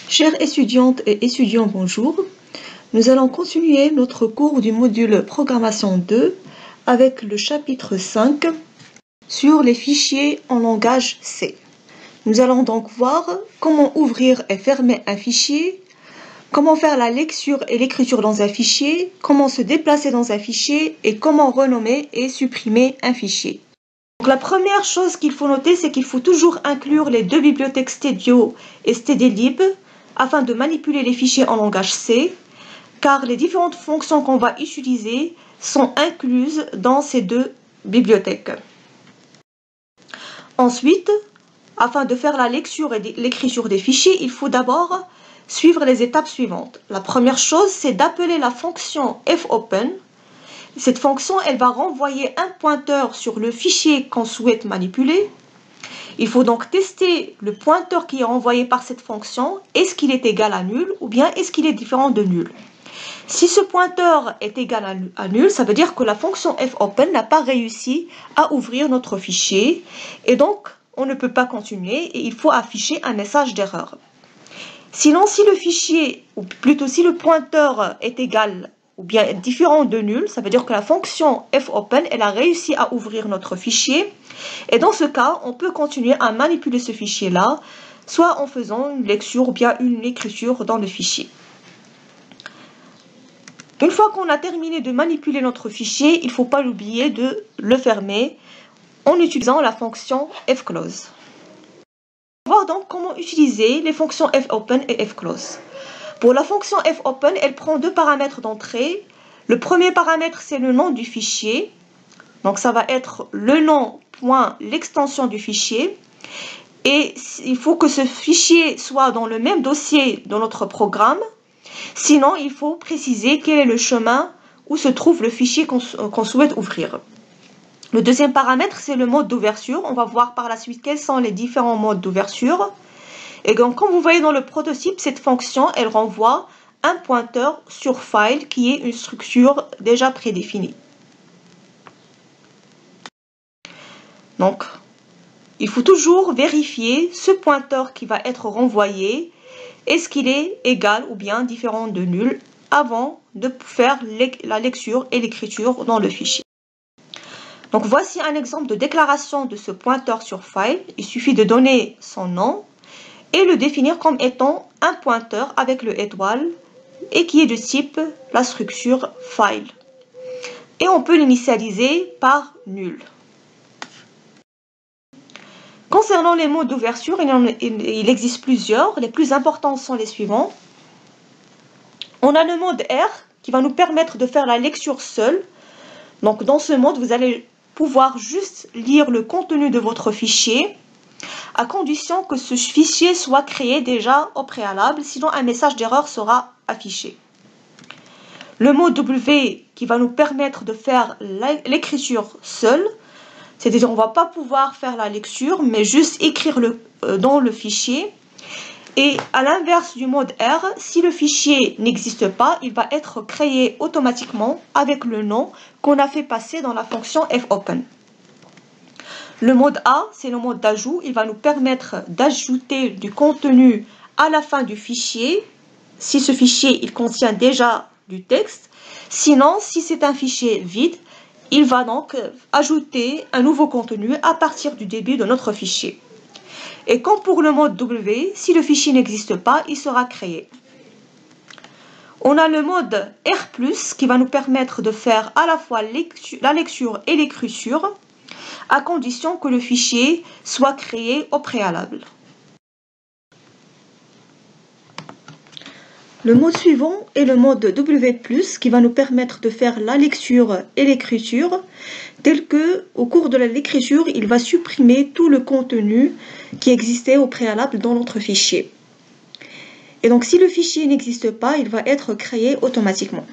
Chères étudiantes et étudiants, bonjour. Nous allons continuer notre cours du module Programmation 2 avec le chapitre 5 sur les fichiers en langage C. Nous allons donc voir comment ouvrir et fermer un fichier, comment faire la lecture et l'écriture dans un fichier, comment se déplacer dans un fichier et comment renommer et supprimer un fichier. Donc, la première chose qu'il faut noter, c'est qu'il faut toujours inclure les deux bibliothèques Stdio et stdlib afin de manipuler les fichiers en langage C, car les différentes fonctions qu'on va utiliser sont incluses dans ces deux bibliothèques. Ensuite, afin de faire la lecture et l'écriture des fichiers, il faut d'abord suivre les étapes suivantes. La première chose, c'est d'appeler la fonction fopen. Cette fonction, elle va renvoyer un pointeur sur le fichier qu'on souhaite manipuler. Il faut donc tester le pointeur qui est envoyé par cette fonction. Est-ce qu'il est égal à nul ou bien est-ce qu'il est différent de nul? Si ce pointeur est égal à nul, ça veut dire que la fonction fopen n'a pas réussi à ouvrir notre fichier et donc on ne peut pas continuer et il faut afficher un message d'erreur. Sinon, si le fichier, ou plutôt si le pointeur est égal ou bien différent de nul, ça veut dire que la fonction fopen, elle a réussi à ouvrir notre fichier. Et dans ce cas, on peut continuer à manipuler ce fichier-là, soit en faisant une lecture ou bien une écriture dans le fichier. Une fois qu'on a terminé de manipuler notre fichier, il ne faut pas oublier de le fermer en utilisant la fonction fclose. On va voir donc comment utiliser les fonctions fopen et fclose. Pour la fonction fopen, elle prend deux paramètres d'entrée. Le premier paramètre, c'est le nom du fichier. Donc, ça va être le nom, point, l'extension du fichier. Et il faut que ce fichier soit dans le même dossier de notre programme. Sinon, il faut préciser quel est le chemin où se trouve le fichier qu'on souhaite ouvrir. Le deuxième paramètre, c'est le mode d'ouverture. On va voir par la suite quels sont les différents modes d'ouverture. Et donc, comme vous voyez dans le prototype, cette fonction, elle renvoie un pointeur sur file qui est une structure déjà prédéfinie. Donc, il faut toujours vérifier ce pointeur qui va être renvoyé. Est-ce qu'il est égal ou bien différent de nul avant de faire la lecture et l'écriture dans le fichier. Donc, voici un exemple de déclaration de ce pointeur sur file. Il suffit de donner son nom et le définir comme étant un pointeur avec le étoile et qui est de type la structure file. Et on peut l'initialiser par nul. Concernant les modes d'ouverture, il existe plusieurs. Les plus importants sont les suivants. On a le mode R qui va nous permettre de faire la lecture seule. Donc dans ce mode, vous allez pouvoir juste lire le contenu de votre fichier à condition que ce fichier soit créé déjà au préalable, sinon un message d'erreur sera affiché. Le mode W qui va nous permettre de faire l'écriture seule, c'est-à-dire on ne va pas pouvoir faire la lecture, mais juste écrire dans le fichier. Et à l'inverse du mode R, si le fichier n'existe pas, il va être créé automatiquement avec le nom qu'on a fait passer dans la fonction fopen. Le mode A, c'est le mode d'ajout. Il va nous permettre d'ajouter du contenu à la fin du fichier, si ce fichier il contient déjà du texte. Sinon, si c'est un fichier vide, il va donc ajouter un nouveau contenu à partir du début de notre fichier. Et comme pour le mode W, si le fichier n'existe pas, il sera créé. On a le mode R+, qui va nous permettre de faire à la fois la lecture et l'écriture, à condition que le fichier soit créé au préalable. Le mode suivant est le mode W+, qui va nous permettre de faire la lecture et l'écriture, tel que, au cours de l'écriture, il va supprimer tout le contenu qui existait au préalable dans notre fichier. Et donc, si le fichier n'existe pas, il va être créé automatiquement.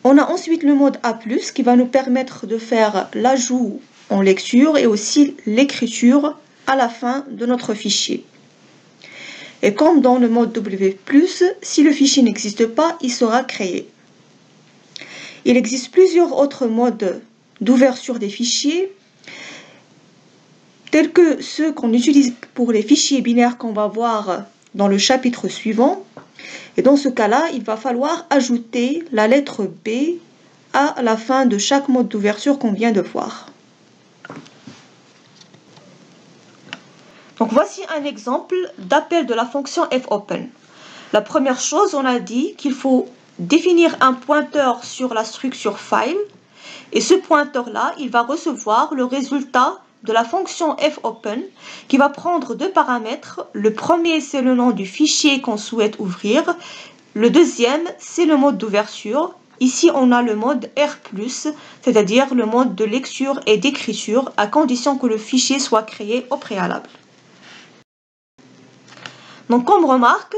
On a ensuite le mode A+, qui va nous permettre de faire l'ajout en lecture et aussi l'écriture à la fin de notre fichier. Et comme dans le mode W+, si le fichier n'existe pas, il sera créé. Il existe plusieurs autres modes d'ouverture des fichiers. tels que ceux qu'on utilise pour les fichiers binaires qu'on va voir dans le chapitre suivant. Et dans ce cas-là, il va falloir ajouter la lettre B à la fin de chaque mode d'ouverture qu'on vient de voir. Donc voici un exemple d'appel de la fonction fopen. La première chose, on a dit qu'il faut définir un pointeur sur la structure file. Et ce pointeur-là, il va recevoir le résultat de la fonction fopen qui va prendre deux paramètres. Le premier, c'est le nom du fichier qu'on souhaite ouvrir. Le deuxième, c'est le mode d'ouverture. Ici, on a le mode R+, c'est-à-dire le mode de lecture et d'écriture, à condition que le fichier soit créé au préalable. Donc, comme remarque,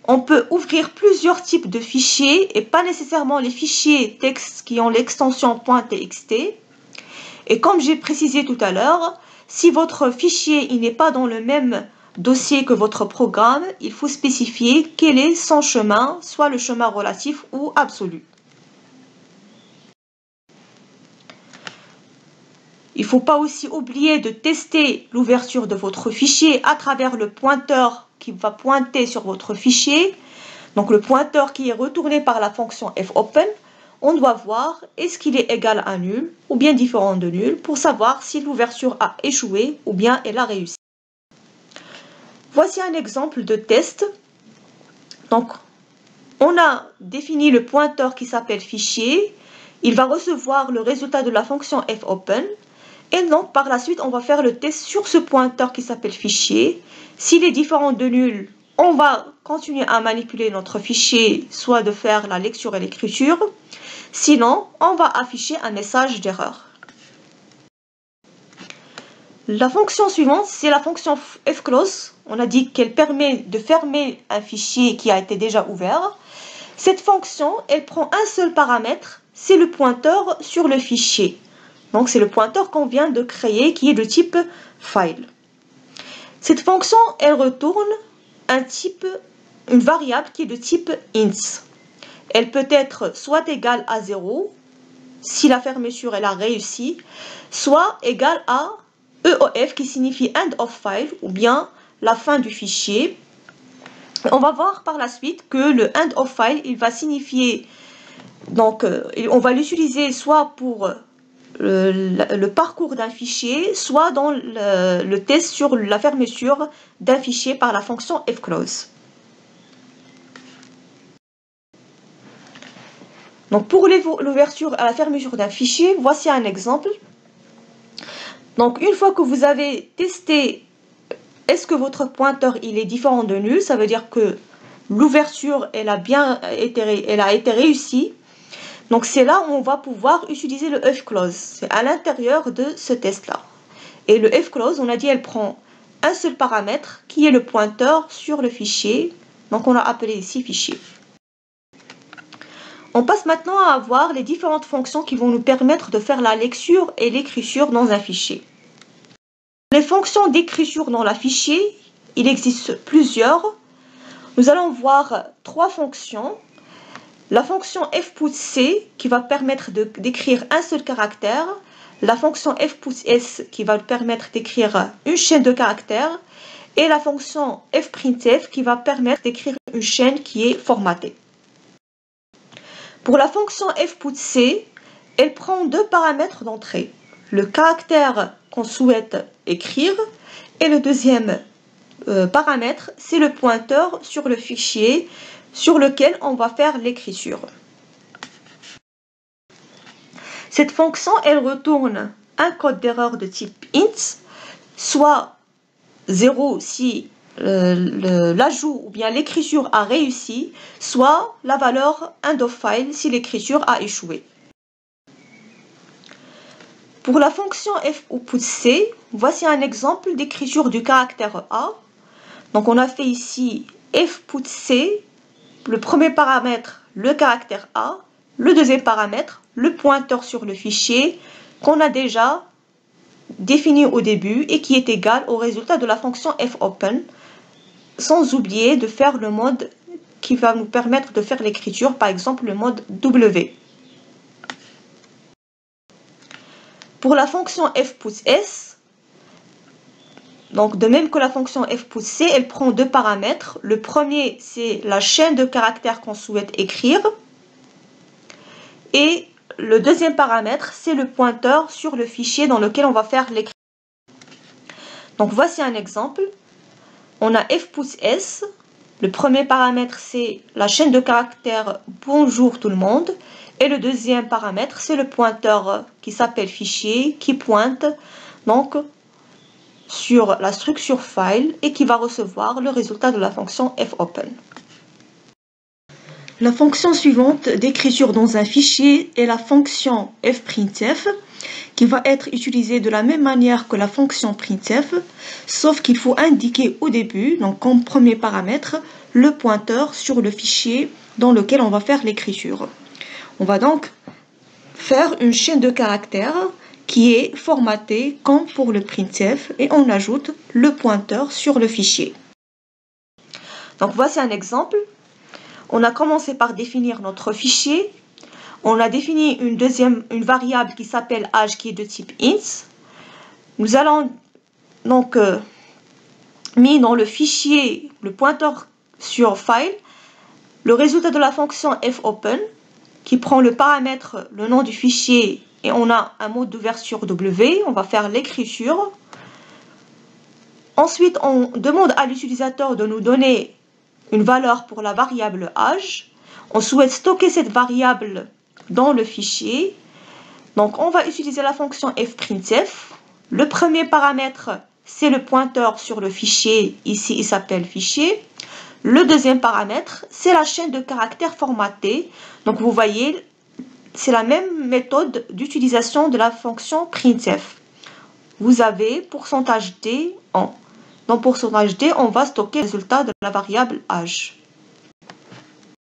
on peut ouvrir plusieurs types de fichiers et pas nécessairement les fichiers texte qui ont l'extension .txt. Et comme j'ai précisé tout à l'heure, si votre fichier n'est pas dans le même dossier que votre programme, il faut spécifier quel est son chemin, soit le chemin relatif ou absolu. Il ne faut pas aussi oublier de tester l'ouverture de votre fichier à travers le pointeur qui va pointer sur votre fichier. Donc le pointeur qui est retourné par la fonction fopen, on doit voir est-ce qu'il est égal à nul ou bien différent de nul pour savoir si l'ouverture a échoué ou bien elle a réussi. Voici un exemple de test. Donc on a défini le pointeur qui s'appelle fichier. Il va recevoir le résultat de la fonction fopen. Et donc, par la suite, on va faire le test sur ce pointeur qui s'appelle fichier. S'il est différent de nul, on va continuer à manipuler notre fichier, soit de faire la lecture et l'écriture. Sinon, on va afficher un message d'erreur. La fonction suivante, c'est la fonction fclose. On a dit qu'elle permet de fermer un fichier qui a été déjà ouvert. Cette fonction, elle prend un seul paramètre, c'est le pointeur sur le fichier. Donc, c'est le pointeur qu'on vient de créer qui est de type file. Cette fonction, elle retourne une variable qui est de type int. Elle peut être soit égale à 0, si la fermeture elle a réussi, soit égale à EOF qui signifie end of file ou bien la fin du fichier. On va voir par la suite que le end of file, il va signifier, donc on va l'utiliser soit pour le parcours d'un fichier, soit dans le test sur la fermeture d'un fichier par la fonction fclose. Donc pour l'ouverture à la fermeture d'un fichier, voici un exemple. Donc une fois que vous avez testé est-ce que votre pointeur il est différent de nul, ça veut dire que l'ouverture elle a été réussie. Donc c'est là où on va pouvoir utiliser le fclose. C'est à l'intérieur de ce test-là. Et le fclose, on a dit, elle prend un seul paramètre qui est le pointeur sur le fichier. Donc on l'a appelé ici fichier. On passe maintenant à voir les différentes fonctions qui vont nous permettre de faire la lecture et l'écriture dans un fichier. Les fonctions d'écriture dans le fichier, il existe plusieurs. Nous allons voir trois fonctions. La fonction fputC qui va permettre d'écrire un seul caractère, la fonction fputs qui va permettre d'écrire une chaîne de caractères et la fonction fprintf qui va permettre d'écrire une chaîne qui est formatée. Pour la fonction fputC, elle prend deux paramètres d'entrée, le caractère qu'on souhaite écrire et le deuxième paramètre, c'est le pointeur sur le fichier sur lequel on va faire l'écriture. Cette fonction, elle retourne un code d'erreur de type int, soit 0 si l'ajout ou bien l'écriture a réussi, soit la valeur end of file si l'écriture a échoué. Pour la fonction fputC, voici un exemple d'écriture du caractère A. Donc on a fait ici fputC, le premier paramètre, le caractère A, le deuxième paramètre, le pointeur sur le fichier qu'on a déjà défini au début et qui est égal au résultat de la fonction fopen, sans oublier de faire le mode qui va nous permettre de faire l'écriture, par exemple le mode W. Pour la fonction fputs, Donc, de même que la fonction f pouce c, elle prend deux paramètres. Le premier, c'est la chaîne de caractères qu'on souhaite écrire. Et le deuxième paramètre, c'est le pointeur sur le fichier dans lequel on va faire l'écriture. Donc, voici un exemple. On a f pouce s. Le premier paramètre, c'est la chaîne de caractères « Bonjour tout le monde ». Et le deuxième paramètre, c'est le pointeur qui s'appelle fichier, qui pointe donc sur la structure file et qui va recevoir le résultat de la fonction fopen. La fonction suivante d'écriture dans un fichier est la fonction fprintf, qui va être utilisée de la même manière que la fonction printf, sauf qu'il faut indiquer au début, donc comme premier paramètre, le pointeur sur le fichier dans lequel on va faire l'écriture. On va donc faire une chaîne de caractères qui est formatée comme pour le printf et on ajoute le pointeur sur le fichier. Donc voici un exemple. On a commencé par définir notre fichier. On a défini une variable qui s'appelle âge qui est de type int. Nous allons donc mis dans le fichier le pointeur sur file le résultat de la fonction fopen qui prend le paramètre, le nom du fichier et on a un mode d'ouverture W. On va faire l'écriture. Ensuite, on demande à l'utilisateur de nous donner une valeur pour la variable âge. On souhaite stocker cette variable dans le fichier. Donc, on va utiliser la fonction fprintf. Le premier paramètre, c'est le pointeur sur le fichier. Ici, il s'appelle fichier. Le deuxième paramètre, c'est la chaîne de caractères formatée. Donc, vous voyez, c'est la même méthode d'utilisation de la fonction printf. Vous avez pourcentage %d en. Dans pourcentage %d, on va stocker le résultat de la variable âge.